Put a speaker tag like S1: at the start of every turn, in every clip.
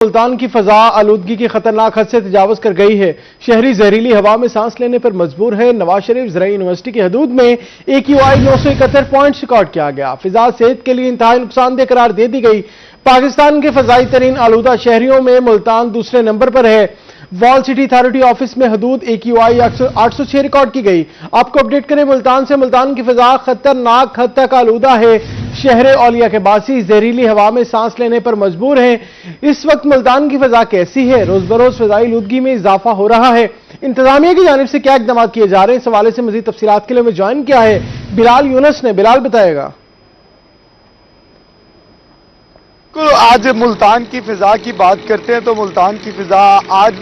S1: ملتان کی فضا آلودگی کی خطرناک حد سے تجاوز کر گئی ہے۔ شہری زہریلی ہوا میں سانس لینے پر مجبور ہے۔ نواز شریف زرعی یونیورسٹی کی حدود میں AQI 971 پوائنٹس ریکارڈ کیا گیا۔ فضا صحت کے لیے انتہائی نقصان دہ قرار دے دی گئی۔ پاکستان کے فضائی ترین آلودہ شہریوں میں ملتان دوسرے نمبر پر ہے۔ وال سٹی اتھارٹی آفس میں حدود AQI 806 ریکارڈ کی گئی۔ آپ کو اپڈیٹ کریں ملتان سے۔ ملتان کی فضا خطرناک حد تک آلودہ ہے۔ شہر اولیاء کے باسی زہریلی ہوا میں سانس لینے پر مجبور ہیں۔ اس وقت ملتان کی فضا کیسی ہے؟ روز بروز فضائی آلودگی میں اضافہ ہو رہا ہے۔ انتظامیہ کی جانب سے کیا اقدامات کیے جا رہے ہیں؟ اس حوالے سے مزید تفصیلات کے لیے ہمیں جوائن کیا ہے بلال یونس نے۔ بلال بتائے گا۔
S2: آج ملتان کی فضا کی بات کرتے ہیں تو ملتان کی فضا آج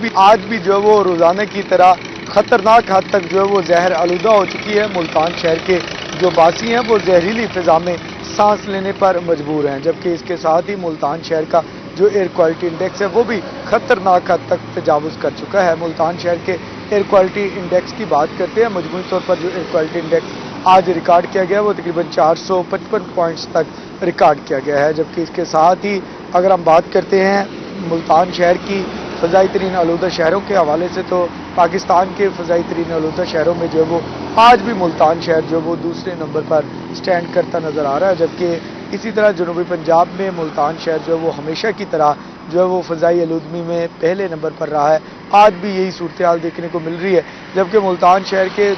S2: بھی جو ہے وہ روزانہ کی طرح خطرناک حد تک جو ہے وہ زہر آلودہ ہو چکی ہے۔ ملتان شہر کے جو باسی ہیں وہ زہریلی فضا میں سانس لینے پر مجبور ہیں، جبکہ اس کے ساتھ ہی ملتان شہر کا جو ایئر کوالٹی انڈیکس ہے وہ بھی خطرناک حد تک تجاوز کر چکا ہے۔ ملتان شہر کے ایئر کوالٹی انڈیکس کی بات کرتے ہیں، مجموعی طور پر جو ایئر کوالٹی انڈیکس آج ریکارڈ کیا گیا وہ تقریباً 455 پوائنٹس تک ریکارڈ کیا گیا ہے، جبکہ اس کے ساتھ ہی اگر ہم بات کرتے ہیں ملتان شہر کی فضائی ترین آلودہ شہروں کے حوالے سے تو پاکستان کے فضائی ترین آلودہ شہروں میں جو ہے وہ آج بھی ملتان شہر جو وہ دوسرے نمبر پر سٹینڈ کرتا نظر آ رہا ہے، جبکہ اسی طرح جنوبی پنجاب میں ملتان شہر جو ہے وہ ہمیشہ کی طرح جو ہے وہ فضائی آلودگی میں پہلے نمبر پر رہا ہے۔ آج بھی یہی صورتحال دیکھنے کو مل رہی ہے، جبکہ ملتان شہر کے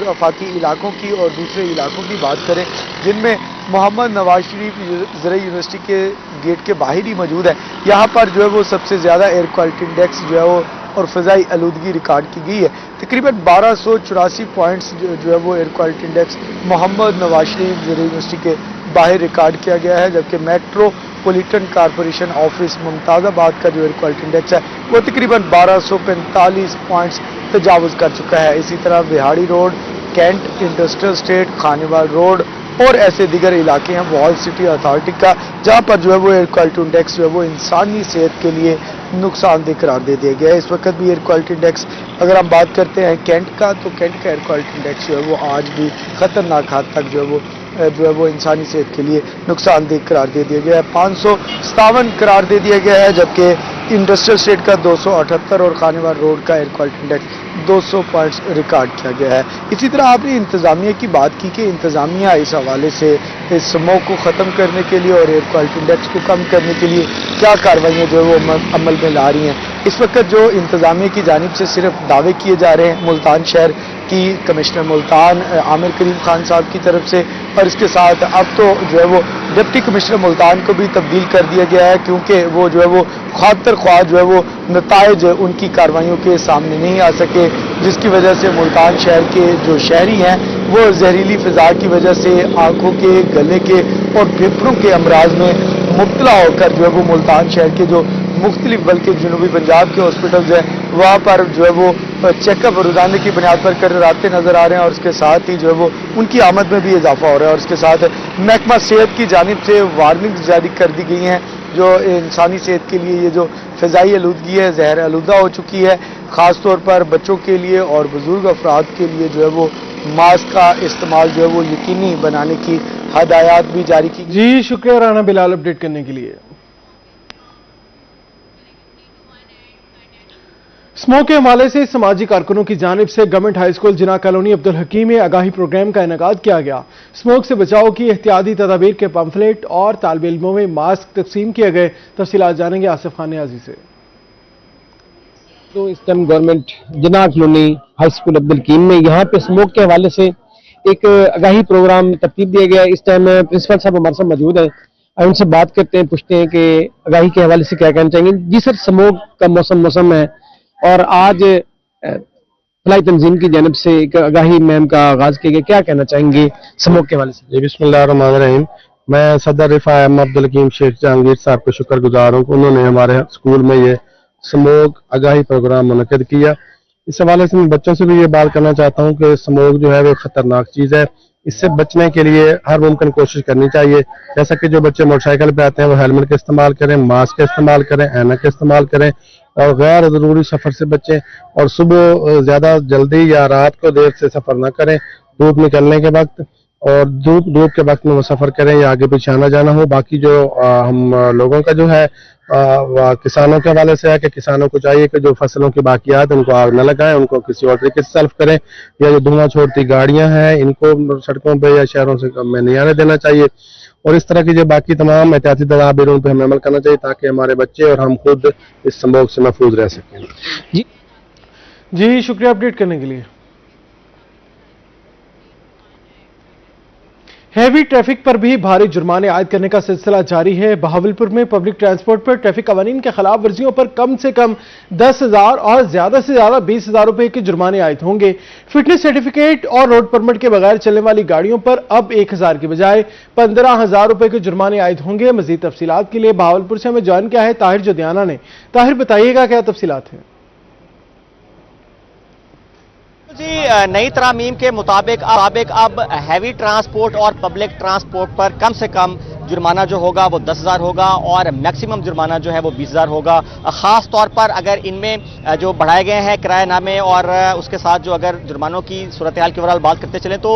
S2: آفاقی علاقوں کی اور دوسرے علاقوں کی بات کریں جن میں محمد نواز شریف زرعی یونیورسٹی کے گیٹ کے باہر ہی موجود ہے، یہاں پر جو ہے وہ سب سے زیادہ ایئر کوالٹی انڈیکس جو ہے وہ اور فضائی آلودگی ریکارڈ کی گئی ہے۔ تقریباً 1284 پوائنٹس جو ہے وہ ایئر کوالٹی انڈیکس محمد نواز شریف زرعی یونیورسٹی کے باہر ریکارڈ کیا گیا ہے، جبکہ میٹروپولیٹن کارپوریشن آفس ممتاز آباد کا جو ایئر کوالٹی انڈیکس ہے وہ تقریباً 1245 پوائنٹس تجاوز کر چکا ہے۔ اسی طرح Bahari road, cantt industrial estate, Khanewal road اور ایسے دیگر علاقے ہیں وال سٹی اتھارٹی کا، جہاں پر جو ہے وہ ایئر کوالٹی انڈیکس جو ہے وہ انسانی صحت کے لیے نقصان دہ قرار دے دیا گیا ہے۔ اس وقت بھی ایئر کوالٹی انڈیکس اگر ہم بات کرتے ہیں کینٹ کا تو کینٹ کا ایئر کوالٹی انڈیکس جو ہے وہ آج بھی خطرناک حد تک جو ہے وہ انسانی صحت کے لیے نقصان دہ قرار دے دیا گیا ہے، 557 قرار دے دیا گیا ہے، جبکہ انڈسٹریل اسٹیٹ کا 278 اور خانیوال روڈ کا air quality index 200 points record کیا گیا ہے۔ اسی طرح آپ نے انتظامیہ کی بات کی کہ انتظامیہ اس حوالے سے اس اسموگ کو ختم کرنے کے لیے اور ایئر کوالٹی انڈیکس کو کم کرنے کے لیے کیا کارروائیاں جو ہے وہ عمل میں لا رہی ہیں۔ اس وقت جو انتظامیہ کی جانب سے صرف دعوے کیے جا رہے ہیں ملتان شہر کی کمشنر ملتان عامر کریم خان صاحب کی طرف سے، اور اس کے ساتھ اب تو جو ہے وہ ڈپٹی کمشنر ملتان کو بھی تبدیل کر دیا گیا ہے، کیونکہ وہ جو ہے وہ خاطر خواہ جو ہے وہ نتائج ان کی کارروائیوں کے سامنے نہیں آ سکے، جس کی وجہ سے ملتان شہر کے جو شہری ہیں وہ زہریلی فضا کی وجہ سے آنکھوں کے، گلے کے اور پھیپھڑوں کے امراض میں مبتلا ہو کر جو ہے وہ ملتان شہر کے جو مختلف بلکہ جنوبی پنجاب کے ہاسپٹلز ہیں وہاں پر جو ہے وہ چیک اپ روزانہ کی بنیاد پر کراتے نظر آ رہے ہیں، اور اس کے ساتھ ہی جو ہے وہ ان کی آمد میں بھی اضافہ ہو رہا ہے، اور اس کے ساتھ محکمہ صحت کی جانب سے وارننگز جاری کر دی گئی ہیں جو انسانی صحت کے لیے یہ جو فضائی آلودگی ہے زہر آلودہ ہو چکی ہے، خاص طور پر بچوں کے لیے اور بزرگ افراد کے لیے جو ہے وہ ماسک کا استعمال جو ہے وہ یقینی بنانے کی ہدایات بھی جاری کی۔
S1: جی شکریہ رانا بلال اپڈیٹ کرنے کے لیے۔ اسموگ کے حوالے سے سماجی کارکنوں کی جانب سے گورنمنٹ ہائی اسکول جناح کالونی عبدالحکیم میں آگاہی پروگرام کا انعقاد کیا گیا۔ اسموگ سے بچاؤ کی احتیاطی تدابیر کے پمفلٹ اور طالب علموں میں ماسک تقسیم کیے گئے۔ تفصیلات جانیں گے آصف خان نیازی سے۔
S3: تو اس ٹائم گورنمنٹ جناح کالونی ہائی اسکول عبدالحکیم میں یہاں پہ اسموگ کے حوالے سے ایک آگاہی پروگرام ترتیب دیا گیا ہے۔ اس ٹائم پرنسپل صاحب ہمارے ساتھ موجود ہیں، ان سے بات کرتے ہیں، پوچھتے ہیں کہ آگاہی کے حوالے سے کیا کہنا چاہیں گے۔ جی سر، اسموگ کا موسم ہے اور آج فلاحی تنظیم کی جانب سے ایک آگاہی مہم کا آغاز کیا گیا، کیا کہنا چاہیں گے اسموگ کے حوالے سے؟
S4: جی بسم اللہ الرحمن الرحیم۔ میں صدر رفاع احمد عبدالحکیم شیخ جہانگیر صاحب کو شکر گزار ہوں کہ انہوں نے ہمارے اسکول میں یہ اسموگ آگاہی پروگرام منعقد کیا۔ اس حوالے سے میں بچوں سے بھی یہ بات کرنا چاہتا ہوں کہ اسموگ جو ہے وہ خطرناک چیز ہے، اس سے بچنے کے لیے ہر ممکن کوشش کرنی چاہیے، جیسا کہ جو بچے موٹر سائیکل پہ آتے ہیں وہ ہیلمٹ کا استعمال کریں، ماسک کا استعمال کریں، اینک کا استعمال کریں اور غیر ضروری سفر سے بچیں، اور صبح زیادہ جلدی یا رات کو دیر سے سفر نہ کریں دھوپ نکلنے کے وقت، और धूप के वक्त में वो सफर करें या आगे पीछे आना जाना हो। बाकी जो हम लोगों का जो है किसानों के हवाले से है कि किसानों को चाहिए कि जो फसलों की बाकियात उनको आग न लगाएं, उनको किसी और तरीके से सल्फ करें, या जो धुआं छोड़ती गाड़ियां हैं इनको सड़कों पे या शहरों से में नहीं आने देना चाहिए। और इस तरह की जो बाकी तमाम एहतियाती तदाबीरों पे हमें अमल करना चाहिए ताकि हमारे बच्चे और हम खुद इस स्मोक से महफूज रह सकें।
S1: जी शुक्रिया अपडेट करने के लिए। हैवी ट्रैफिक पर भी भारी जुर्माने आयद करने का सिलसिला जारी है। बहावलपुर में पब्लिक ट्रांसपोर्ट पर ट्रैफिक कवानीन के खिलाफ वर्जियों पर कम से कम 10,000 और ज्यादा से ज्यादा 20,000 रुपए के जुर्माने आयद होंगे। फिटनेस सर्टिफिकेट और रोड परमिट के बगैर चलने वाली गाड़ियों पर अब 1,000 की बजाय 15,000 रुपए के जुर्माने आयद होंगे। मजीद तफसीलात के लिए बहावलपुर से हमें ज्वाइन किया है ताहिर जोधियाना ने। ताहिर बताइएगा क्या तफसीलात हैं?
S5: जी, नई तरामीम के मुताबिक अब हैवी ट्रांसपोर्ट और पब्लिक ट्रांसपोर्ट पर कम से कम जुर्माना जो होगा वो 10,000 होगा और मैक्सिमम जुर्माना जो है वो 20,000 होगा। खास तौर पर अगर इनमें जो बढ़ाए गए हैं किरायानामे और उसके साथ जो अगर जुर्मानों की सूरत हाल की ओवरऑल बात करते चलें तो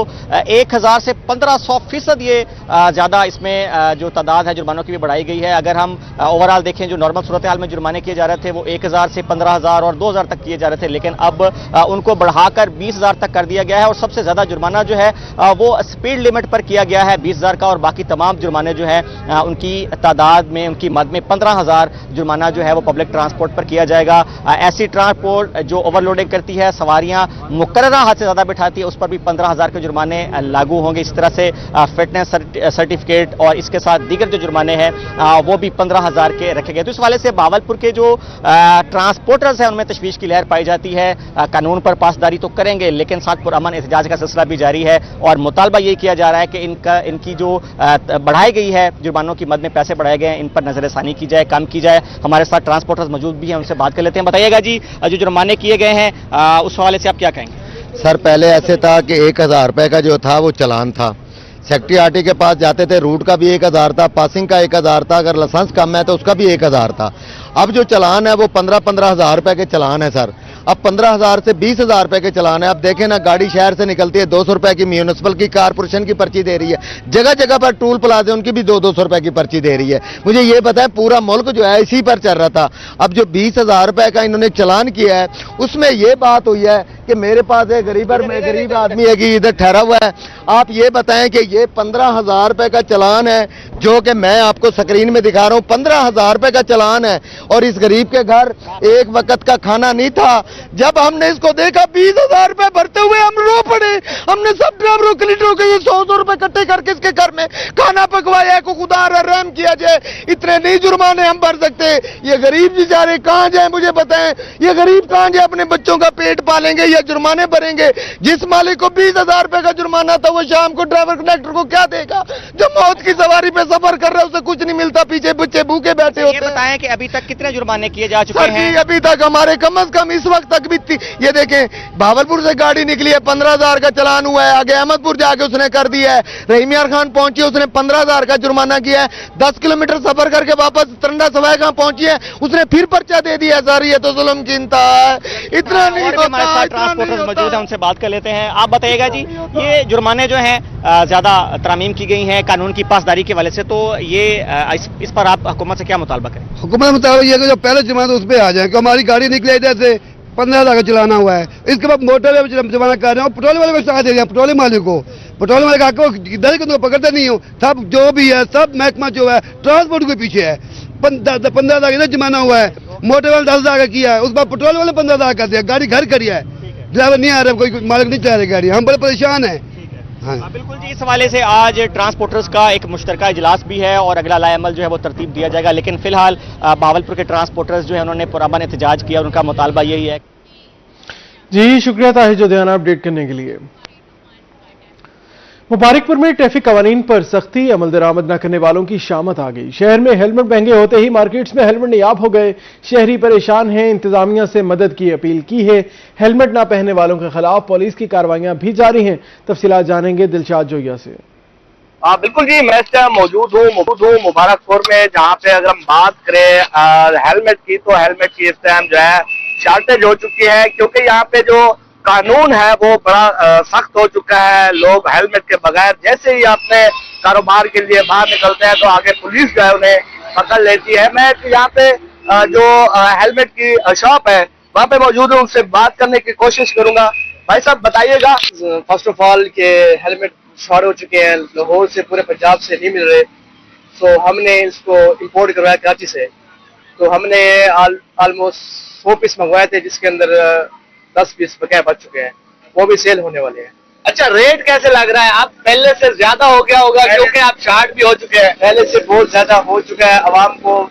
S5: 1,000 से 1,500% ये ज़्यादा इसमें जो तादाद है जुर्मानों की भी बढ़ाई गई है। अगर हम ओवरऑल देखें जो नॉर्मल सूरत हाल में जुर्माने किए जा रहे थे वो 1,000 से 15,000 और 2,000 तक किए जा रहे थे, लेकिन अब उनको बढ़ाकर 20,000 तक कर दिया गया है। और सबसे ज़्यादा जुर्माना जो है वो स्पीड लिमिट पर किया गया है 20,000 का, और बाकी तमाम जुर्माने जो है उनकी तादाद में उनकी मद में 15,000 जुर्माना जो है वो पब्लिक ट्रांसपोर्ट पर किया जाएगा। ऐसी ट्रांसपोर्ट जो ओवरलोडिंग करती है, सवारियां मुकर्ररा हद से ज्यादा बिठाती है, उस पर भी 15,000 के जुर्माने लागू होंगे। इस तरह से फिटनेस सर्टिफिकेट और इसके साथ दीगर जो जुर्माने हैं वो भी 15,000 के रखे गए। तो इस वाले से बावलपुर के जो ट्रांसपोर्टर्स हैं उनमें तशवीश की लहर पाई जाती है। कानून पर पासदारी तो करेंगे लेकिन साथ पुरअमन एहतजाज का सिलसिला भी जारी है और मुतालबा यही किया जा रहा है कि इनकी जो बढ़ाई गई है जुर्मानों की मद में पैसे बढ़ाए गए हैं, इन पर नजरसानी की जाए, कम की जाए। हमारे साथ ट्रांसपोर्टर्स मौजूद भी हैं, उनसे बात कर लेते हैं। बताइएगा जी, जो जुर्माने किए गए हैं उस हवाले से आप क्या कहेंगे?
S6: सर, पहले ऐसे था कि 1,000 रुपए का जो था वो चालान था। सेक्रेटरीआरटी के पास जाते थे, रूट का भी 1,000 था, पासिंग का 1,000 था, अगर लाइसेंस कम है तो उसका भी 1,000 था। अब जो चालान है वो 15,000 रुपए के चालान है सर। अब 15,000 से 20,000 रुपए के चालान है। अब देखें ना, गाड़ी शहर से निकलती है 200 रुपए की म्यूनिसिपल की, कारपोरेशन की पर्ची दे रही है, जगह जगह पर टूल प्लाजे उनकी भी 200 रुपए की पर्ची दे रही है। मुझे ये पता है पूरा मुल्क जो है इसी पर चल रहा था। अब जो 20,000 रुपए का इन्होंने चालान किया है उसमें ये बात हुई है कि मेरे पास एक गरीब आदमी है कि इधर ठहरा हुआ है। आप ये बताएं कि ये 15,000 रुपए का चालान है जो कि मैं आपको स्क्रीन में दिखा रहा हूं, 15,000 रुपए का चालान है और इस गरीब के घर एक वक्त का खाना नहीं था। जब हमने इसको देखा 20,000 रुपए भरते हुए हम रो पड़े। हमने सब ड्राइवरों क्लीनरों के 100 रुपए इकट्ठे करके इसके घर में खाना पकवाया है। को खुदा रहम किया जाए, इतने नहीं जुर्माने हम भर सकते। ये गरीब बेचारे कहां जाए मुझे बताएं, ये गरीब कहां जाए अपने बच्चों का पेट पालेंगे या जुर्माने भरेंगे? जिस मालिक को 20,000 रुपए का जुर्माना था वो शाम को ड्राइवर कंडक्टर को क्या देगा? जो मौत की सवारी पे सफर कर रहा है उसे कुछ नहीं मिलता, पीछे बच्चे भूखे बैठे होते हैं।
S5: ये बताएं कि अभी तक कितने जुर्माने किए जा चुके हैं?
S6: अभी तक हमारे कम से कम इस वक्त तक भी ये देखें, भावलपुर से गाड़ी निकली है 15,000 का चालान हुआ है, आगे अहमदपुर जाके उसने कर दिया है, रहीमियार खान पहुंची उसने 15,000 का जुर्माना किया है, 10 किलोमीटर सफर करके वापस तरंडा सवाई गांव पहुंची है उसने फिर पर्चा दे दिया। सर ये तो जुल्म की इंतहा है, इतना नहीं होता।
S5: ट्रांसपोर्टर्स मौजूद हैं, उनसे बात कर लेते हैं। आप बताइएगा जी, ये जुर्माने जो हैं ज्यादा तरामीम की गई हैं कानून की पासदारी के वाले से, तो ये इस पर आप हुकूमत से क्या मुतालबा करें?
S7: हुकूमत मुताबिक ये जो पहले जुर्माना उस पर आ जाए कि हमारी गाड़ी निकले इधर से 15,000 का चलाना हुआ है, इसके बाद मोटर जमाना कर रहे हैं, पेट्रोल वाले में सहायता दे रहे हैं पेट्रोल मालिक को। पेट्रोल मालिक आकर इधर को पकड़ते नहीं हो, सब जो भी है सब महकमा जो है ट्रांसपोर्ट के पीछे है। 15,000 इधर जमाना हुआ है, मोटर वाले 10,000 का किया है, उस बाद पेट्रोल वाले 15,000 कर दिया, गाड़ी घर करिया है, ड्राइवर नहीं आ रहा, कोई मालिक नहीं चला रहा गाड़ी, हम बड़े परेशान है।
S5: हाँ बिल्कुल जी, इस हवाले से आज ट्रांसपोर्टर्स का एक मुश्तरका इजलास भी है और अगला लाएअमल जो है वो तरतीब दिया जाएगा। लेकिन फिलहाल बावलपुर के ट्रांसपोर्टर्स जो है उन्होंने पुरअमन एहतजाज किया, उनका मुतालबा यही है।
S1: जी शुक्रिया ताहिर जोधियाना अपडेट करने के लिए। मुबारकपुर में ट्रैफिक कवानीन पर सख्ती, अमल दरामद न करने वालों की शामत आ गई। शहर में हेलमेट महंगे होते ही मार्केट्स में हेलमेट नायाब हो गए। शहरी परेशान हैं, इंतजामिया से मदद की अपील की है। हेलमेट ना पहनने वालों के खिलाफ पुलिस की कार्रवाइयां भी जारी हैं। तफसीलात जानेंगे दिलशाद जोया से।
S8: बिल्कुल जी, मैं इस टाइम मौजूद हूँ मुबारकपुर में, जहाँ पे अगर हम बात करें हेलमेट की तो हेलमेट की इस टाइम जो है शॉर्टेज हो चुकी है, क्योंकि यहाँ पे जो कानून है वो बड़ा सख्त हो चुका है। लोग हेलमेट के बगैर जैसे ही अपने कारोबार के लिए बाहर निकलते हैं तो आगे पुलिस जो है उन्हें पकड़ लेती है। मैं यहाँ पे जो हेलमेट की शॉप है वहाँ पे मौजूद हूँ, उनसे बात करने की कोशिश करूंगा। भाई साहब बताइएगा, फर्स्ट ऑफ ऑल के हेलमेट शॉर्ट हो चुके हैं, लाहौर से पूरे पंजाब से नहीं मिल रहे, तो हमने इसको इंपोर्ट करवाया कराची से। तो हमने ऑलमोस्ट 100 पीस मंगवाए थे जिसके अंदर 10 पीस बकाया बच चुके हैं, वो भी सेल होने वाले हैं। अच्छा, रेट कैसे लग रहा है? आप पहले से ज्यादा हो गया होगा क्योंकि आप शार्ट भी हो चुके हैं। पहले से बहुत ज्यादा हो चुका है, आवाम को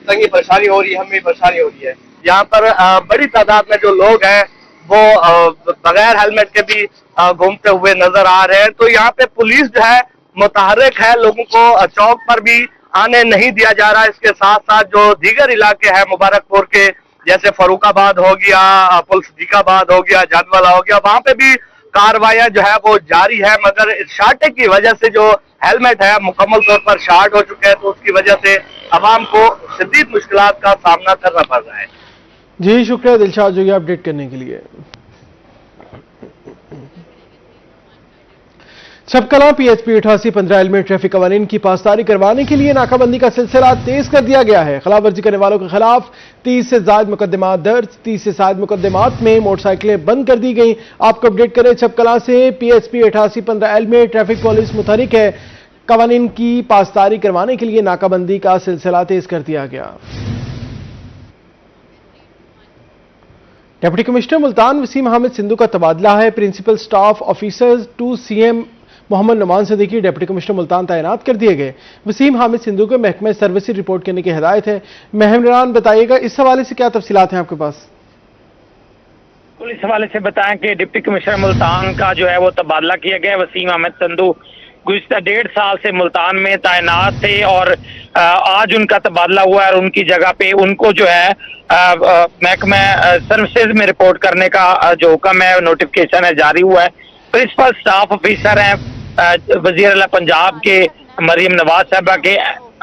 S8: तंगी परेशानी हो रही है, हमें परेशानी हो रही है। यहाँ पर बड़ी तादाद में जो लोग हैं वो बगैर हेलमेट के भी घूमते हुए नजर आ रहे हैं। तो यहाँ पे पुलिस जो है मुतहर्रिक है, लोगों को चौक पर भी आने नहीं दिया जा रहा। इसके साथ साथ जो दीगर इलाके हैं मुबारकपुर के, जैसे फरूखाबाद हो गया, पुलसदीकाबाद हो गया, जानवाला हो गया, वहां पे भी कार्रवाइयां जो है वो जारी है। मगर इस शार्टे की वजह से जो हेलमेट है मुकम्मल तौर पर शार्ट हो चुके हैं, तो उसकी वजह से आवाम को शदीद मुश्किलात का सामना करना पड़ रहा है।
S1: जी शुक्रिया दिलशाद जोगी अपडेट करने के लिए। छपकला पीएचपी 8815 हेलमेट ट्रैफिक कवानीन की पासदारी करवाने के लिए नाकाबंदी का सिलसिला तेज कर दिया गया है। खिलाफवर्जी करने वालों के खिलाफ 30 से ज्यादा मुकदमात दर्ज, 30 से ज्यादा मुकदमात में मोटरसाइकिलें बंद कर दी गई। आपको अपडेट करें, छपकला से पीएचपी 8815 हेलमेट ट्रैफिक पुलिस मुतहरिक है। कवानीन की पासदारी करवाने के लिए नाकाबंदी का सिलसिला तेज कर दिया गया। डिप्टी कमिश्नर मुल्तान वसीम हामिद सिंधु का तबादला है। Principal staff officers to CM Muhammad Nauman Siddiqui deputy commissioner Multan तैनात कर दिए गए। वसीम हामिद सिंधु को महकमे सर्विस रिपोर्ट करने की हिदायत है। महमरान बताइएगा, इस हवाले से क्या तफसीलात हैं आपके पास?
S9: इस हवाले से बताएं कि डिप्टी कमिश्नर मुल्तान का जो है वो तबादला किया गया। वसीम हामिद सिंधु गुज़िश्ता 1.5 साल से मुल्तान में तैनात थे और आज उनका तबादला हुआ है और उनकी जगह पे उनको जो है महकमा सर्विसेज में रिपोर्ट करने का जो हुक्म है, नोटिफिकेशन है, जारी हुआ है। प्रिंसिपल स्टाफ ऑफिसर हैं वज़ीर आला पंजाब के मरियम नवाज साहबा के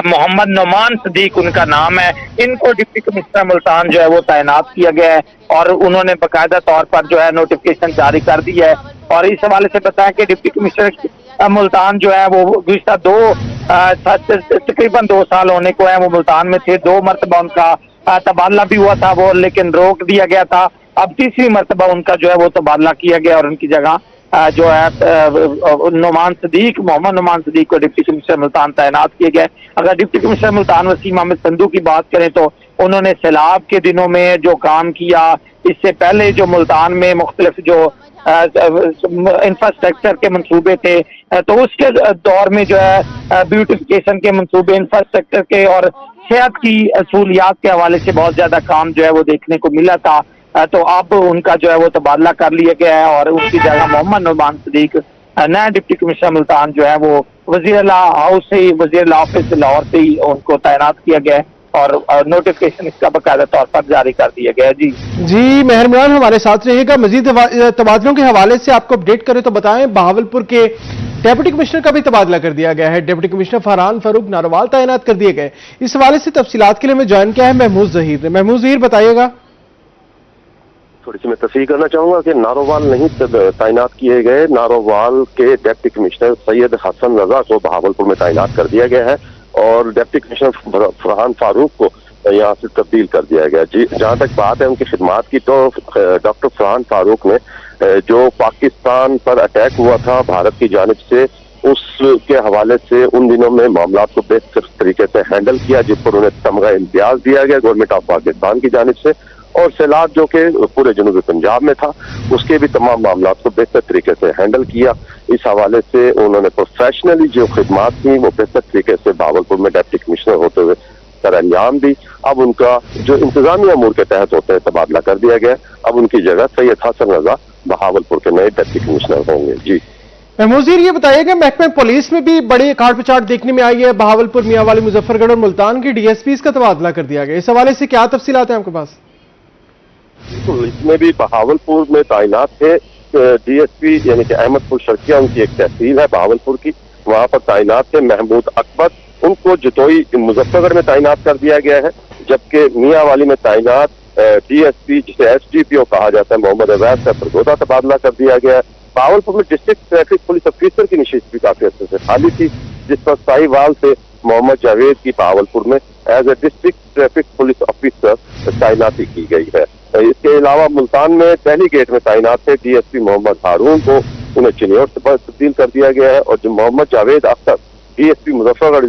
S9: मोहम्मद नुमान सिद्दीक उनका नाम है। इनको डिप्टी कमिश्नर मुल्तान जो है वो तैनात किया गया है और उन्होंने बाकायदा तौर पर जो है नोटिफिकेशन जारी कर दी है। और इस हवाले से बताया कि डिप्टी कमिश्नर मुल्तान जो है वो गुज़िश्ता तकरीबन 2 साल होने को है वो मुल्तान में थे। 2 मरतबा उनका तबादला भी हुआ था वो, लेकिन रोक दिया गया था। अब 3री मरतबा उनका जो है वो तबादला किया गया और उनकी जगह जो है मोहम्मद नुमान सिद्दीक को डिप्टी कमिश्नर मुल्तान तैनात किए गए। अगर डिप्टी कमिश्नर मुल्तान वसीम हामिद सिंधु की बात करें तो उन्होंने सैलाब के दिनों में जो काम किया, इससे पहले जो मुल्तान में मुख्तलिफ जो इंफ्रास्ट्रक्चर के मंसूबे थे तो उसके दौर में जो है ब्यूटिफिकेशन के मंसूबे, इंफ्रास्ट्रक्चर के और सेहत की सहूलियात के हवाले से बहुत ज्यादा काम जो है वो देखने को मिला था। तो अब उनका जो है वो तबादला कर लिया गया है और उनकी जगह मोहम्मद नुमान सिद्दीक नया डिप्टी कमिश्नर मुल्तान जो है वो वज़ीर हाउस से ही, वज़ीर ऑफिस लाहौर से ही उनको तैनात किया गया है और नोटिफिकेशन इसका बाकायदा तौर पर जारी कर दिया गया है। जी
S1: मेहरबान हमारे साथ रहिएगा। मजीद तबादलों के हवाले से आपको अपडेट करें तो बताएं, बहावलपुर के डिप्टी कमिश्नर का भी तबादला कर दिया गया है। डिप्टी कमिश्नर फरहान फारूक नारोवाल तैनात कर दिए गए। इस हवाले से तफसीलात के लिए हमें ज्वाइन किया है महमूद जहीर ने। महमूद जहीर बताइएगा।
S10: थोड़ी सी मैं तस्वीर करना चाहूंगा कि नारोवाल नहीं तैनात किए गए। नारोवाल के डिप्टी कमिश्नर सैयद हसन रजा को बहावलपुर में तैनात कर दिया गया है और डिप्टी कमिश्नर फरहान फारूक को यहाँ से तब्दील कर दिया गया। जी, जहाँ तक बात है उनकी खिदमात की तो डॉक्टर फरहान फारूक ने जो पाकिस्तान पर अटैक हुआ था भारत की जानिब से, उसके हवाले से उन दिनों में मामला को बेहतर तरीके से हैंडल किया, जिस पर उन्हें तमगा इम्तियाज दिया गया गवर्नमेंट ऑफ पाकिस्तान की जानिब से। और सैलाब जो कि पूरे जनूबी पंजाब में था उसके भी तमाम मामला को बेहतर तरीके से हैंडल किया। इस हवाले से उन्होंने प्रोफेशनली जो खिदमात थी वो बेहतर तरीके से बहावलपुर में डिप्टी कमिश्नर होते हुए सर अंजाम दी। अब उनका जो इंतजामी अमूर के तहत होते हैं तबादला कर दिया गया। अब उनकी जगह सैयद हसन रजा बहावलपुर के नए डिप्टी कमिश्नर होंगे। जी
S1: महमूद ये बताइएगा, महकमे पुलिस में भी बड़ी काट पिचाट देखने में आई है। बहावलपुर, मियांवाली, मुजफ्फरगढ़ और मुल्तान की डीएसपी का तबादला कर दिया गया। इस हवाले से क्या तफसीलात हैं आपके पास?
S10: इसमें भी बहावलपुर में तैनात थे डीएसपी यानी कि अहमदपुर शर्किया, उनकी एक तहसील है बहावलपुर की, वहां पर तैनात थे महमूद अकबर। उनको जतोई मुजफ्फरगढ़ में तैनात कर दिया गया है, जबकि मियांवाली में तैनात DSP जिसे SDPO कहा जाता है मोहम्मद अवैस का बरगोदा तबादला कर दिया गया है। बहावलपुर में डिस्ट्रिक्ट ट्रैफिक पुलिस ऑफिसर की नशिस्त भी काफी अर्से से खाली थी, जिस पर साहिवाल से मोहम्मद जावेद की बहावलपुर में as a district traffic police officer तैनाती की गई है। इसके अलावा मुल्तान में पहली गेट में तैनात थे DSP मोहम्मद हारून को, उन्हें चिन्योर से तब्दील कर दिया गया है, और जो मोहम्मद जावेद अख्तर DSP मुजफ्फरगढ़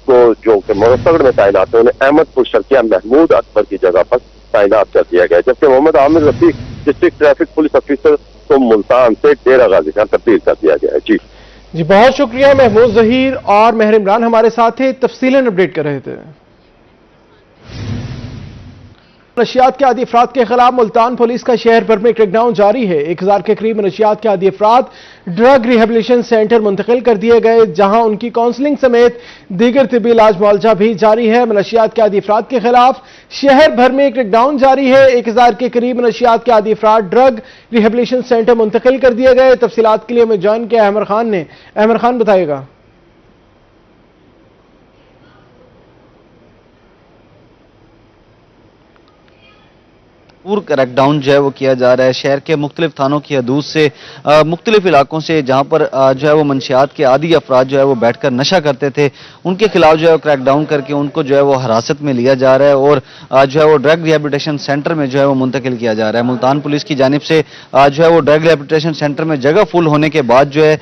S10: को जो कि मुजफ्फरगढ़ में तैनात है, उन्हें अहमदपुर शर्किया महमूद अकबर की जगह पर तैनात कर दिया गया है। जबकि Muhammad Amir Rafiq district traffic police officer को मुल्तान से डेरा गाजी खान तब्दील कर दिया गया है। जी
S1: बहुत शुक्रिया। महमूद जहीर और महर इमरान हमारे साथ थे, तफसीलन अपडेट कर रहे थे। नशियात के आदी अफराद के खिलाफ मुल्तान पुलिस का शहर भर में क्रैकडाउन जारी है। 1000 के करीब नशियात के आदी अफराद ड्रग रिहेबिलिटेशन सेंटर मुंतकिल कर दिए गए, जहां उनकी काउंसलिंग समेत दीगर तिब्बी इलाज मुआवजा भी जारी है। नशियात के आदी अफराद के खिलाफ शहर भर में क्रैकडाउन जारी है। 1000 के करीब नशियात के आदी अफराद ड्रग रिहेबिलिटेशन सेंटर मुंतकिल कर दिए गए। तफसीलात के लिए हमें ज्वाइन किया अहमर खान ने। अहमर खान बताएगा।
S11: पूर्ण क्रैकडाउन जो है वो किया जा रहा है शहर के मुख्तलिफ थानों की हदूद से, मुख्तलिफ इलाकों से, जहां पर जो है वो मंशियात के आदी अफराद जो है वो बैठकर नशा करते थे, उनके खिलाफ जो है वो क्रैकडाउन करके उनको जो है वो हिरासत में लिया जा रहा है और जो है वो ड्रग रिहेबिलिटेशन सेंटर में जो है वो मुंतकिल किया जा रहा है। मुल्तान पुलिस की जानिब से जो है वो ड्रग रिहेबिलिटेशन सेंटर में जगह फुल होने के बाद जो है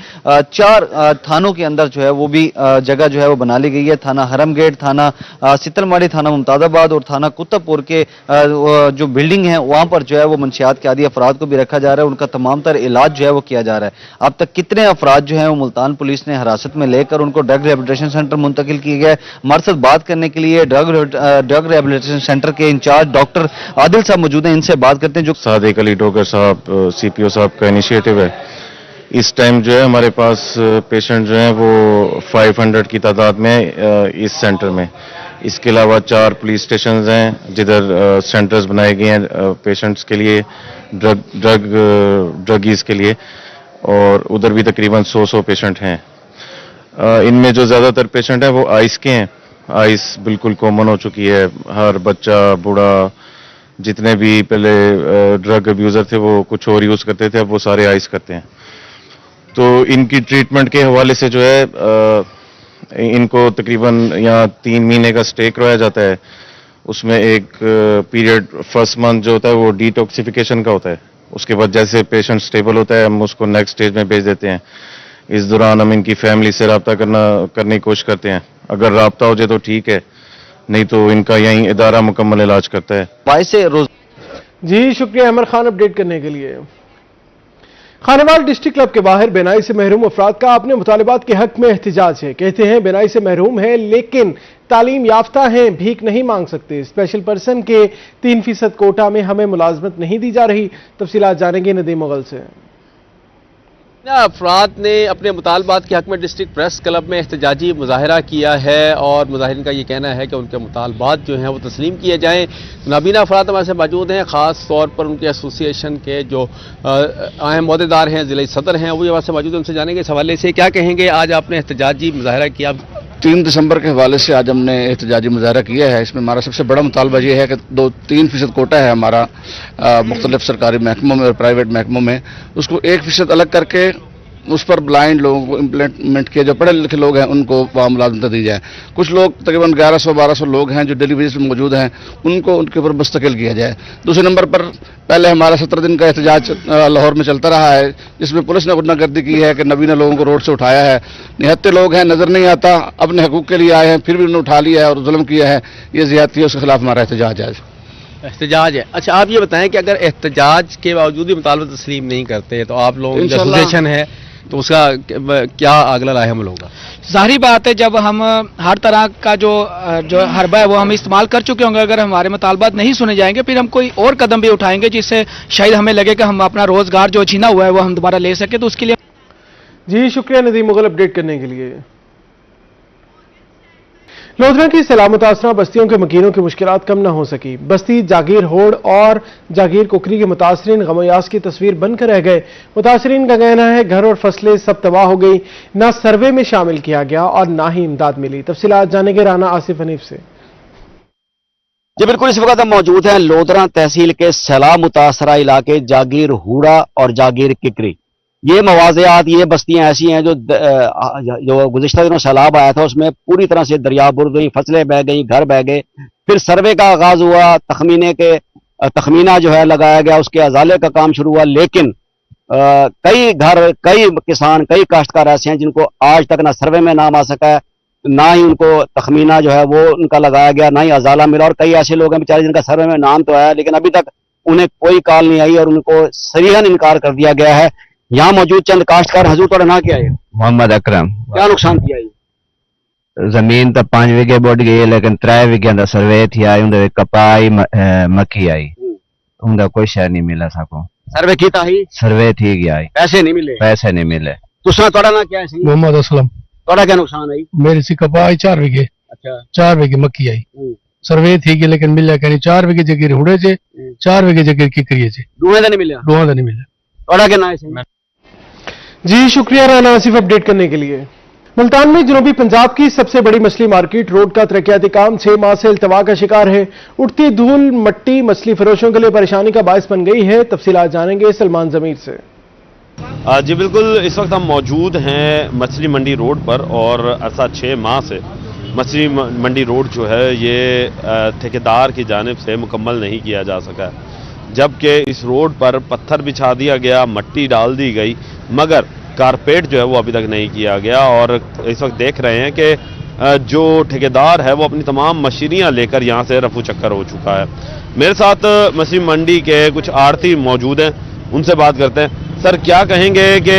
S11: 4 थानों के अंदर जो है वो भी जगह जो है वो बना ली गई है। थाना हरम गेट, थाना सितलमाड़ी, थाना मुमताजाबाद और थाना कुतुबपुर के जो बिल्डिंग है वहां पर जो है वो मंशियात के आदी अफराद को भी रखा जा रहा है, उनका तमाम तर इलाज जो है वो किया जा रहा है। अब तक कितने अफराद जो है वो मुल्तान पुलिस ने हिरासत में लेकर उनको ड्रग रिहेबिलिटेशन सेंटर मुंतकिल किए गए। हमारे साथ बात करने के लिए ड्रग रिहेबिलिटेशन सेंटर के इंचार्ज डॉक्टर आदिल साहब मौजूद हैं, इनसे बात करते हैं। जो
S12: सादिक अली डोगर साहब CPO साहब का इनिशिएटिव है। इस टाइम जो है हमारे पास पेशेंट जो हैं वो 500 की तादाद में इस सेंटर में। इसके अलावा 4 पुलिस स्टेशन हैं जिधर सेंटर्स बनाए गए हैं पेशेंट्स के लिए, ड्रगीज के लिए, और उधर भी तकरीबन 100 पेशेंट हैं। इनमें जो ज़्यादातर पेशेंट हैं वो आइस के हैं। आइस बिल्कुल कॉमन हो चुकी है, हर बच्चा, बूढ़ा, जितने भी पहले ड्रग अब्यूज़र थे वो कुछ और यूज़ करते थे, अब वो सारे आइस करते हैं। तो इनकी ट्रीटमेंट के हवाले से जो है इनको तकरीबन यहाँ 3 महीने का स्टे करवाया जाता है। उसमें एक पीरियड फर्स्ट मंथ जो होता है वो डिटॉक्सिफिकेशन का होता है। उसके बाद जैसे पेशेंट स्टेबल होता है हम उसको नेक्स्ट स्टेज में भेज देते हैं। इस दौरान हम इनकी फैमिली से रब्ता करने की कोशिश करते हैं। अगर रब्ता हो जाए तो ठीक है, नहीं तो इनका यहीं इदारा मुकम्मल इलाज करता है।
S1: जी शुक्रिया अमर खान अपडेट करने के लिए। खानेवाल डिस्ट्रिक्ट क्लब के बाहर बेनाई से महरूम अफराद का अपने मुतालिबात के हक में एहतजाज है। कहते हैं बेनाई से महरूम है लेकिन तालीम याफ्ता हैं, भीख नहीं मांग सकते। स्पेशल पर्सन के 3% कोटा में हमें मुलाजमत नहीं दी जा रही। तफसीलात जानेंगे नदीम मुगल से।
S13: अफराद ने अपने मुतालबात के हक में डिस्ट्रिक्ट प्रेस क्लब में एहतजाजी मुजाहरा किया है और मुजाहिरीन का ये कहना है कि उनके मुतालबात जो हैं वो तस्लीम किए जाएँ। नाबीना अफराद हमारे से मौजूद हैं, ख़ास तौर पर उनके एसोसिएशन के जो अहम अहदेदार हैं, ज़िला सदर हैं, वो हमारे से मौजूद हैं। उनसे जानेंगे इस हवाले से क्या कहेंगे। आज आपने एहतजाजी मुजाहरा किया।
S14: 3 दिसंबर के हवाले से आज हमने एहतजाजी मुजाहरा किया है। इसमें हमारा सबसे बड़ा मुतालबा ये है कि 3% कोटा है हमारा मुख्तलिफ सरकारी महकमों में और प्राइवेट महकमों में, उसको 1% अलग करके उस पर ब्लाइंड लोगों को इम्प्लीमेंट किया, जो पढ़े लिखे लोग हैं उनको वहाँ मुलाजमत दी जाए। कुछ लोग तकरीबन 1100-1200 लोग हैं जो डेली बेसिस में मौजूद हैं, उनको उनके ऊपर मुस्तकिल किया जाए। दूसरे नंबर पर पहले हमारा 17 दिन का एहतजाज लाहौर में चलता रहा है, जिसमें पुलिस ने गुंडागर्दी की है कि नबीना लोगों को रोड से उठाया है। निहत्ते लोग हैं, नजर नहीं आता, अपने हकूक के लिए आए हैं, फिर भी उन्होंने उठा लिया है और जुल्म किया है। ये ज़्यादती है, उसके खिलाफ हमारा एहतजाज
S13: है। अच्छा, आप ये बताएं कि अगर एहतजाज के बावजूद भी मुतालबा तस्लीम नहीं करते तो आप लोग एसोसिएशन है तो उसका क्या अगला लाए हम लोग?
S15: जाहिर बात है, जब हम हर तरह का जो हरबा है वो हम इस्तेमाल कर चुके होंगे, अगर हमारे मुतालबात नहीं सुने जाएंगे फिर हम कोई और कदम भी उठाएंगे जिससे शायद हमें लगे कि हम अपना रोजगार जो छीना हुआ है वो हम दोबारा ले सके। तो उसके लिए
S1: जी शुक्रिया नदीम मुगल अपडेट करने के लिए। लोधरा की सैलाब मुतासरा बस्तियों के मकीनों की मुश्किलात कम न हो सकी। बस्ती जागीर होड़ और जागीर कुकरी के मुतासरीन गमयास की तस्वीर बनकर रह गए। मुतासरीन का कहना है घर और फसलें सब तबाह हो गई, ना सर्वे में शामिल किया गया और ना ही इमदाद मिली। तफसीलात जानेंगे राना आसिफ हनीफ से।
S16: جی بالکل، اس وقت ہم موجود ہیں لودھرا تحصیل کے سیلاب متاثرہ علاقے جاگیر ہوڑا اور جاگیر ککری. یہ مواضعات، یہ بستیاں ایسی ہیں جو گزشتہ دنوں سیلاب آیا تھا، اس میں پوری طرح سے دریا بر گئی، فصلیں بہہ گئی، گھر بہہ گئے. پھر سروے کا آغاز ہوا، تخمینہ جو ہے لگایا گیا، اس کے ازالے کا کام شروع ہوا. لیکن کئی گھر، کئی کسان، کئی کاشتکار ایسے ہیں جن کو آج تک نہ سروے میں نام آ سکا ہے، نہ ہی ان کو تخمینہ جو ہے وہ ان کا لگایا گیا، نہ ہی ازالہ ملا. اور کئی ایسے لوگ ہیں بیچارے جن کا سروے میں نام تو آیا لیکن ابھی تک انہیں کوئی کال نہیں آئی اور ان کو صریحاً انکار کر دیا گیا ہے. یہاں موجود چند کاشتکار. حضور تھوڑا نہ کیا ہے؟
S17: محمد اکرم.
S16: کیا نقصان کیا ہے؟
S17: زمین تو 5 وگے بڑھ گئی ہے لیکن 3 وگے کا سروے تھی آئی، اندر کپائی مکی آئی، ان کوئی شہر نہیں ملا سکو.
S16: سروے کیتا ہی؟
S17: سروے تھی گیا،
S16: پیسے نہیں ملے.
S17: پیسے نہیں ملے.
S16: تسا تھوڑا نہ کیا ہے؟
S4: محمد اسلم.
S16: تھوڑا کیا نقصان آئی؟
S4: میری سی کپائی 4 وگے.
S16: اچھا.
S4: 4 وگے مکی آئی. سروے تھی گئی لیکن ملیا کہ 4 وگے جگہ ہوڑے چے، 4 وگے جگہ کی کریے چے.
S16: دوہے دا نہیں ملیا.
S4: دوہاں دا نہیں ملیا.
S16: تھوڑا کیا نہ ہے؟
S1: جی شکریہ رانا آصف اپڈیٹ کرنے کے لیے. ملتان میں جنوبی پنجاب کی سب سے بڑی مچھلی مارکیٹ روڈ کا ترقیاتی کام 6 ماہ سے التوا کا شکار ہے. اٹھتی دھول مٹی مچھلی فروشوں کے لیے پریشانی کا باعث بن گئی ہے. تفصیلات جانیں گے سلمان ضمیر سے.
S18: جی بالکل، اس وقت ہم موجود ہیں مچھلی منڈی روڈ پر اور ایسا 6 ماہ سے مچھلی منڈی روڈ جو ہے یہ ٹھیکیدار کی جانب سے مکمل نہیں کیا جا سکا، جبکہ اس روڈ پر پتھر بچھا دیا گیا، مٹی ڈال دی گئی، مگر کارپیٹ جو ہے وہ ابھی تک نہیں کیا گیا. اور اس وقت دیکھ رہے ہیں کہ جو ٹھیکیدار ہے وہ اپنی تمام مشینریاں لے کر یہاں سے رفو چکر ہو چکا ہے. میرے ساتھ مچھلی منڈی کے کچھ آڑتی موجود ہیں، ان سے بات کرتے ہیں. سر کیا کہیں گے کہ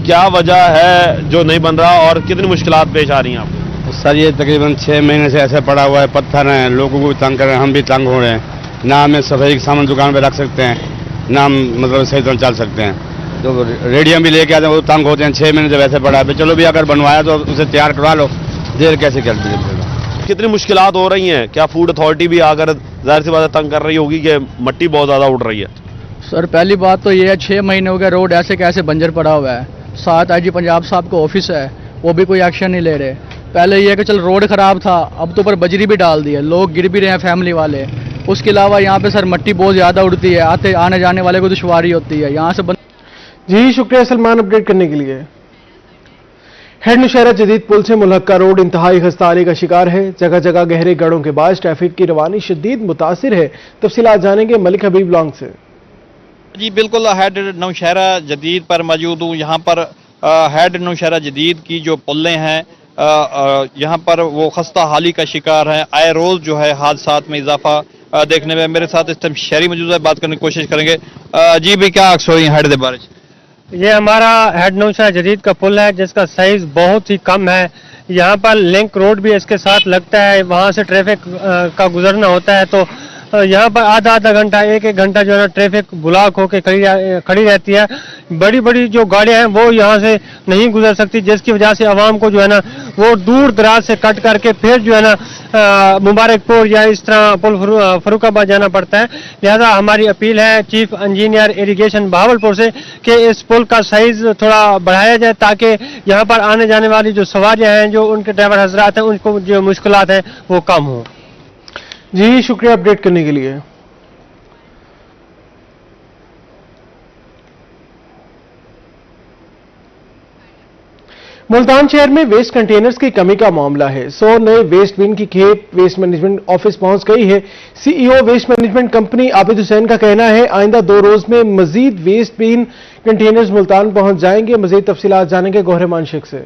S18: کیا وجہ ہے جو نہیں بن رہا اور کتنی مشکلات پیش آ رہی ہیں آپ کو؟
S19: سر یہ تقریباً 6 مہینے سے ایسے پڑا ہوا ہے، پتھر ہیں، لوگوں کو بھی تنگ کر رہے ہیں، ہم بھی تنگ ہو رہے ہیں. نہ ہمیں صفائی کا سامان دکان پہ رکھ سکتے ہیں، نہ ہم مطلب صحیح طرح چل سکتے ہیں. تو ریڈیم بھی لے کے آتے ہیں وہ تنگ ہوتے ہیں. 6 مہینے سے ویسے پڑا ہے. چلو بھی اگر بنوایا تو اسے تیار کروا لو، دیر کیسے کر دیجیے.
S18: کتنی مشکلات ہو رہی ہیں؟ کیا فوڈ اتھارٹی بھی آ کر ظاہر سی بات تنگ کر رہی ہوگی کہ مٹی بہت زیادہ اڑ رہی ہے؟
S15: سر پہلی بات تو یہ ہے 6 مہینے ہو گئے روڈ ایسے کیسے بنجر پڑا ہوا ہے. ساتھ آئی جی پنجاب صاحب کا آفس ہے، وہ بھی کوئی ایکشن نہیں لے رہے. پہلے یہ کہ چل روڈ خراب تھا، اب تو پر بجری بھی ڈال دی ہے، لوگ گر بھی رہے ہیں فیملی والے. اس کے علاوہ یہاں پہ سر مٹی بہت زیادہ اڑتی ہے، آنے جانے والے کو دشواری ہوتی ہے یہاں سے.
S1: جی شکریہ سلمان اپڈیٹ کرنے کے لیے. ہیڈ نوشہرہ جدید پل سے ملحقہ روڈ انتہائی خستہ حالی کا شکار ہے. جگہ جگہ گہرے گڑھوں کے باعث ٹریفک کی روانی شدید متاثر ہے. تفصیلات جانیں گے ملک حبیب لانگ سے.
S20: جی بالکل، ہیڈ نوشہرہ جدید پر موجود ہوں. یہاں پر ہیڈ نوشہرہ جدید کی جو پلیں ہیں یہاں پر وہ خستہ حالی کا شکار ہیں. آئے روز جو ہے حادثات میں اضافہ دیکھنے میں. میرے ساتھ اس ٹائم شہری موجود ہے، بات کرنے کی کوشش کریں گے. جی بھی کیا اکثر ہیڈ دے بارے؟
S21: یہ ہمارا ہیڈ نوشہرہ جدید کا پل ہے جس کا سائز بہت ہی کم ہے. یہاں پر لنک روڈ بھی اس کے ساتھ لگتا ہے، وہاں سے ٹریفک کا گزرنا ہوتا ہے تو یہاں پر آدھا گھنٹہ 1 گھنٹہ جو ہے نا ٹریفک بلاک ہو کے کھڑی رہتی ہے. بڑی بڑی جو گاڑیاں ہیں وہ یہاں سے نہیں گزر سکتی، جس کی وجہ سے عوام کو جو ہے نا وہ دور دراز سے کٹ کر کے پھر جو ہے نا مبارک پور یا اس طرح پل فروخ آباد جانا پڑتا ہے. لہذا ہماری اپیل ہے چیف انجینئر اریگیشن بہاولپور سے کہ اس پل کا سائز تھوڑا بڑھایا جائے تاکہ یہاں پر آنے جانے والی جو سواریاں ہیں، جو ان کے ڈرائیور حضرات ہیں، ان کو جو مشکلات ہیں وہ کم ہوں.
S1: جی شکریہ اپڈیٹ کرنے کے لیے. ملتان شہر میں ویسٹ کنٹینرز کی کمی کا معاملہ ہے. 100 نئے ویسٹ بین کی کھیپ ویسٹ مینجمنٹ آفس پہنچ گئی ہے. سی ای او ویسٹ مینجمنٹ کمپنی عابد حسین کا کہنا ہے آئندہ 2 روز میں مزید ویسٹ بین کنٹینرز ملتان پہنچ جائیں گے. مزید تفصیلات جانیں گے گوہر مانشک سے.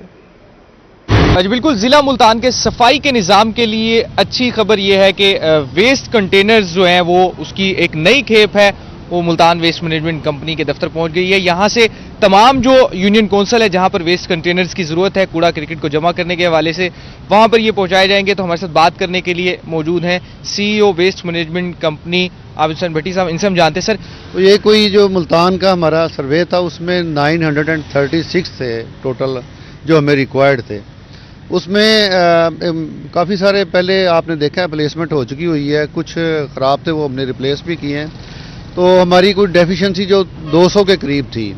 S22: بالکل، ضلع ملتان کے صفائی کے نظام کے لیے اچھی خبر یہ ہے کہ ویسٹ کنٹینرز جو ہیں وہ اس کی ایک نئی کھیپ ہے وہ ملتان ویسٹ مینجمنٹ کمپنی کے دفتر پہنچ گئی ہے. یہاں سے تمام جو یونین کونسل ہے جہاں پر ویسٹ کنٹینرز کی ضرورت ہے کوڑا کرکٹ کو جمع کرنے کے حوالے سے، وہاں پر یہ پہنچائے جائیں گے. تو ہمارے ساتھ بات کرنے کے لیے موجود ہیں سی ای او ویسٹ مینجمنٹ کمپنی عابد حسین بھٹی صاحب. ان سے ہم جانتے ہیں سر
S23: یہ کوئی جو ملتان کا ہمارا سروے تھا اس میں 936 تھے ٹوٹل جو ہمیں ریکوائرڈ تھے. اس میں کافی سارے پہلے آپ نے دیکھا ہے پلیسمنٹ ہو چکی ہوئی ہے، کچھ خراب تھے وہ ہم نے ریپلیس بھی کیے ہیں. تو ہماری کوئی ڈیفیشنسی جو 200 کے قریب تھی،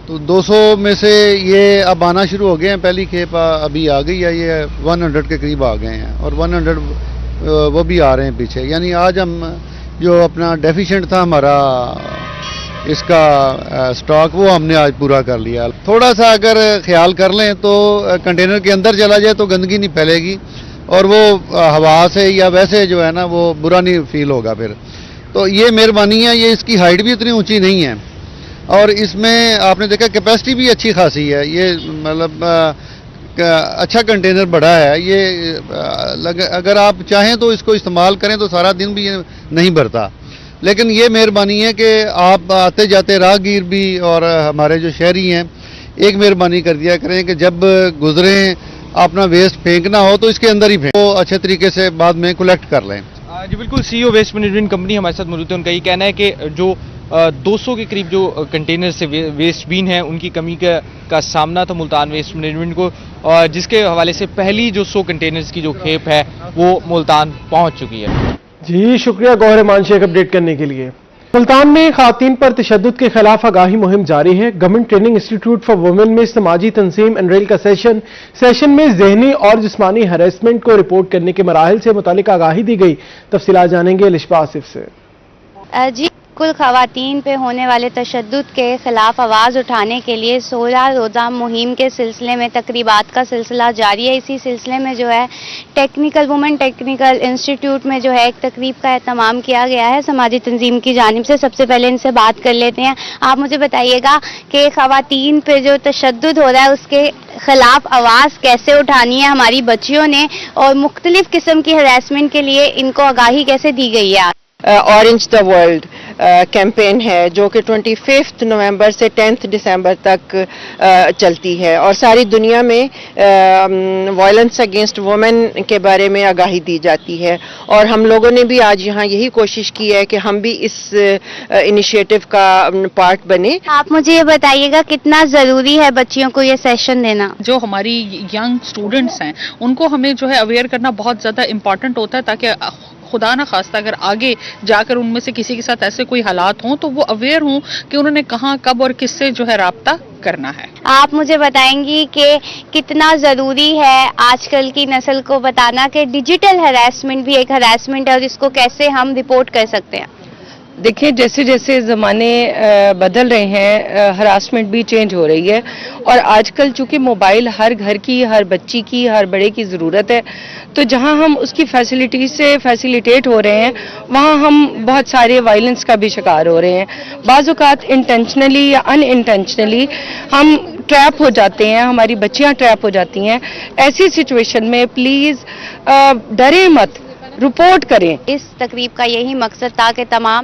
S23: تو 200 میں سے یہ اب آنا شروع ہو گئے ہیں. پہلی کھیپ ابھی آ گئی ہے، یہ 100 کے قریب آ گئے ہیں اور 100 وہ بھی آ رہے ہیں پیچھے. یعنی آج ہم جو اپنا ڈیفیشینٹ تھا ہمارا اس کا سٹاک وہ ہم نے آج پورا کر لیا. تھوڑا سا اگر خیال کر لیں تو کنٹینر کے اندر چلا جائے تو گندگی نہیں پھیلے گی اور وہ ہوا سے یا ویسے جو ہے نا وہ برا نہیں فیل ہوگا پھر. تو یہ مہربانی ہے. یہ اس کی ہائٹ بھی اتنی اونچی نہیں ہے اور اس میں آپ نے دیکھا کیپیسٹی بھی اچھی خاصی ہے. یہ مطلب اچھا کنٹینر بڑا ہے. یہ اگر آپ چاہیں تو اس کو استعمال کریں تو سارا دن بھی یہ نہیں بھرتا. لیکن یہ مہربانی ہے کہ آپ آتے جاتے راہگیر بھی اور ہمارے جو شہری ہیں ایک مہربانی کر دیا کریں کہ جب گزریں اپنا ویسٹ پھینکنا ہو تو اس کے اندر ہی پھینک وہ اچھے طریقے سے بعد میں کلیکٹ کر لیں.
S22: جی بالکل, سی ای او ویسٹ مینجمنٹ کمپنی ہمارے ساتھ موجود ہے. ان کا یہ کہنا ہے کہ جو 200 کے قریب جو کنٹینر سے ویسٹ بین ہیں ان کی کمی کا سامنا تھا ملتان ویسٹ مینجمنٹ کو, جس کے حوالے سے پہلی جو 100 کنٹینرز کی جو کھیپ ہے وہ ملتان پہنچ چکی ہے.
S1: جی شکریہ گوہر مان شیخ اپڈیٹ کرنے کے لیے. ملتان میں خواتین پر تشدد کے خلاف آگاہی مہم جاری ہے. Government training institute for women میں سماجی تنظیم انریل کا سیشن میں ذہنی اور جسمانی ہراسمنٹ کو رپورٹ کرنے کے مراحل سے متعلق آگاہی دی گئی. تفصیلات جانیں گے الشبا آصف سے.
S2: جی کل خواتین پہ ہونے والے تشدد کے خلاف آواز اٹھانے کے لیے 16 روزہ مہم کے سلسلے میں تقریبات کا سلسلہ جاری ہے. اسی سلسلے میں جو ہے وومن ٹیکنیکل انسٹیٹیوٹ میں جو ہے ایک تقریب کا اہتمام کیا گیا ہے سماجی تنظیم کی جانب سے. سب سے پہلے ان سے بات کر لیتے ہیں. آپ مجھے بتائیے گا کہ خواتین پہ جو تشدد ہو رہا ہے اس کے خلاف آواز کیسے اٹھانی ہے ہماری بچیوں نے اور مختلف قسم کی ہراسمنٹ کے لیے ان کو آگاہی کیسے دی گئی ہے؟
S3: اورنج دا ورلڈ کیمپین ہے جو کہ 25 نومبر سے 10 دسمبر تک چلتی ہے اور ساری دنیا میں وائلنس اگینسٹ وومن کے بارے میں آگاہی دی جاتی ہے. اور ہم لوگوں نے بھی آج یہاں یہی کوشش کی ہے کہ ہم بھی اس انیشیٹو کا پارٹ بنے.
S2: آپ مجھے یہ بتائیے گا کتنا ضروری ہے بچیوں کو یہ سیشن دینا؟
S6: جو ہماری ینگ اسٹوڈنٹس ہیں ان کو ہمیں جو ہے اویئر کرنا بہت زیادہ امپورٹنٹ ہوتا ہے تاکہ خدا نہ خواستہ اگر آگے جا کر ان میں سے کسی کے ساتھ ایسے کوئی حالات ہوں تو وہ اویئر ہوں کہ انہوں نے کہاں کب اور کس سے جو ہے رابطہ کرنا ہے.
S2: آپ مجھے بتائیں گی کہ کتنا ضروری ہے آج کل کی نسل کو بتانا کہ ڈیجیٹل ہراسمنٹ بھی ایک ہراسمنٹ ہے اور اس کو کیسے ہم رپورٹ کر سکتے ہیں؟
S3: دیکھیں جیسے جیسے زمانے بدل رہے ہیں ہراسمنٹ بھی چینج ہو رہی ہے اور آج کل چونکہ موبائل ہر گھر کی ہر بچی کی ہر بڑے کی ضرورت ہے تو جہاں ہم اس کی فیسلٹیز سے فیسیلیٹیٹ ہو رہے ہیں وہاں ہم بہت سارے وائلنس کا بھی شکار ہو رہے ہیں. بعض اوقات انٹینشنلی یا ان انٹینشنلی ہم ٹریپ ہو جاتے ہیں, ہماری بچیاں ٹریپ ہو جاتی ہیں. ایسی سچویشن میں پلیز ڈریں مت, رپورٹ کریں.
S2: اس تقریب کا یہی مقصد تھا کہ تمام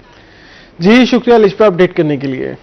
S1: جی شکریہ الشبا اپڈیٹ کرنے کے لیے.